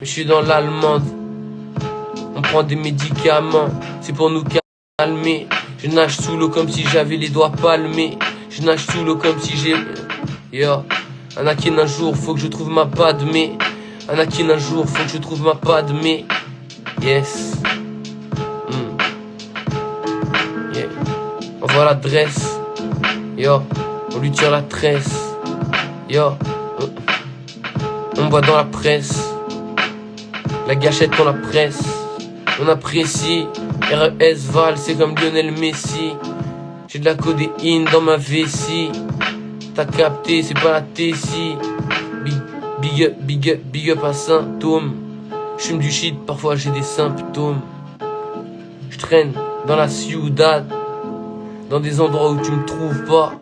Mais je suis dans l'allemande. On prend des médicaments, c'est pour nous calmer. Je nage sous l'eau comme si j'avais les doigts palmés. Je nage sous l'eau comme si j'ai... Yo, Anakin un jour, faut que je trouve ma Padmé. Anakin un jour, faut que je trouve ma Padmé. Yes. Yeah. On voit l'adresse. Yo, on lui tire la tresse. Yo, on voit dans la presse. La gâchette on la presse. On apprécie. RES Val, c'est comme Lionel Messi. J'ai de la codéine dans ma vessie. T'as capté, c'est pas la Tessie. Big up à Saint-Tome. J'fume du shit, parfois j'ai des symptômes. J'traîne dans la ciudad, dans des endroits où tu me trouves pas.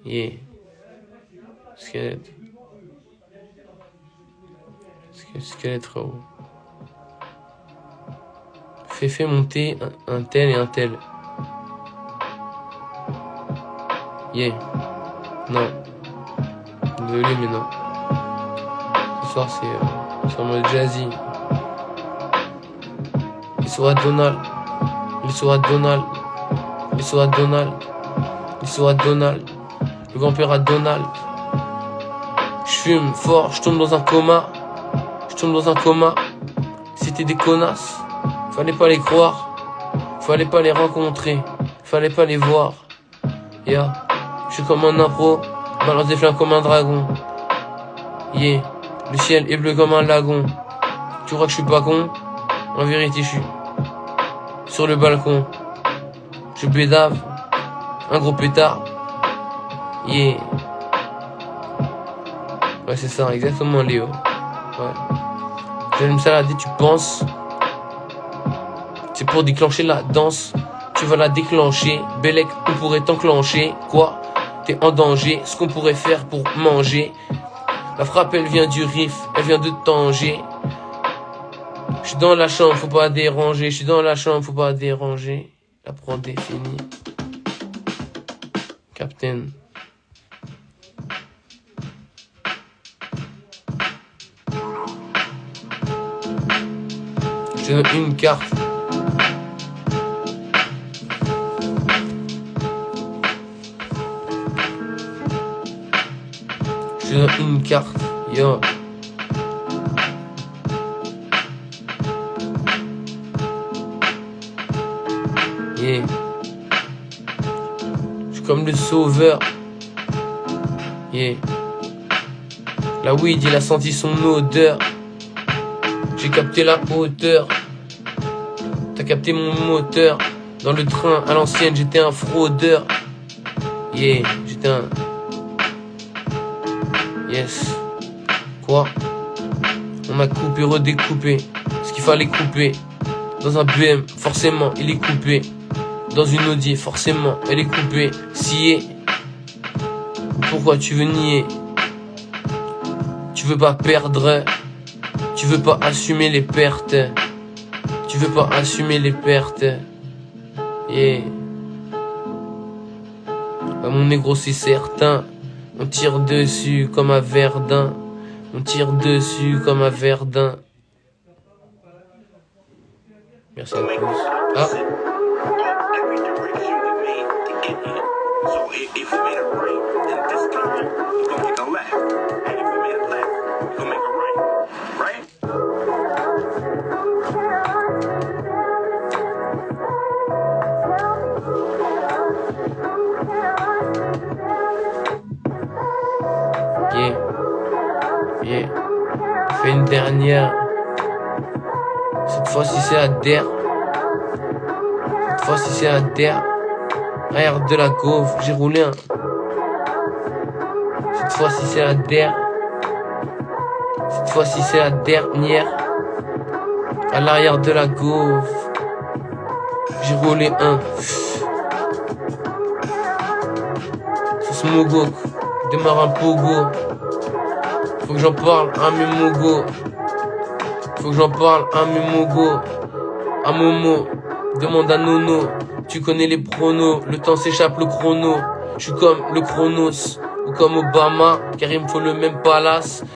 Yeah. Squelette. Squelette, frérot. Fais monter un tel et un tel. Yeah. Non. Désolé, mais non. Ce soir, c'est sur mode jazzy. Il sera Donald. Il sera Donald. Il sera Donald. Il sera Donald. Le grand-père à Donald. J'fume fort, j'tombe dans un coma. J'tombe dans un coma. C'était des connasses. Fallait pas les croire. Fallait pas les rencontrer. Fallait pas les voir. Yeah. J'suis comme un impro. Balance des flammes comme un dragon. Yeah. Le ciel est bleu comme un lagon. Tu crois que je suis pas con? En vérité, je suis sur le balcon. Je bédave. Un gros pétard. Yeah. Ouais, c'est ça, exactement, Léo. Ouais. J'allume ça là, dès tu penses. C'est pour déclencher la danse. Tu vas la déclencher. Bellec, on pourrait t'enclencher. Quoi? T'es en danger. Ce qu'on pourrait faire pour manger. La frappe, elle vient du riff. Elle vient de Tanger. Je suis dans la chambre, faut pas déranger. Je suis dans la chambre, faut pas déranger. La prod est finie. Captain. Je te donne une carte. Je te donne une carte. Yo. Yeah. Je suis comme le sauveur. Yeah. La weed, il a senti son odeur. J'ai capté la hauteur. T'as capté mon moteur. Dans le train, à l'ancienne, j'étais un fraudeur. Yeah, j'étais un... Yes. Quoi? On a coupé, redécoupé ce qu'il fallait couper. Dans un BM, forcément, il est coupé. Dans une Audi, forcément, elle est coupée. Sciée. Pourquoi tu veux nier? Tu veux pas perdre. Tu veux pas assumer les pertes. Tu veux pas assumer les pertes. Yeah. Bah, mon négro, c'est certain. On tire dessus comme à Verdun. On tire dessus comme à Verdun. Merci à tous. Ah. Yeah. Yeah. Fais une dernière. Cette fois-ci c'est à der. Cette fois-ci c'est à der. Arrière de la gauve, j'ai roulé un. Cette fois-ci c'est à der. Cette fois-ci c'est la dernière. À l'arrière de la gauve, j'ai roulé un. Sur ce mogo, démarre un pogo. Faut que j'en parle à mes mogos. Faut que j'en parle à mes mogos. À Momo, demande à Nono. Tu connais les pronos, le temps s'échappe, le chrono. Je suis comme le Chronos, ou comme Obama, car il me faut le même palace.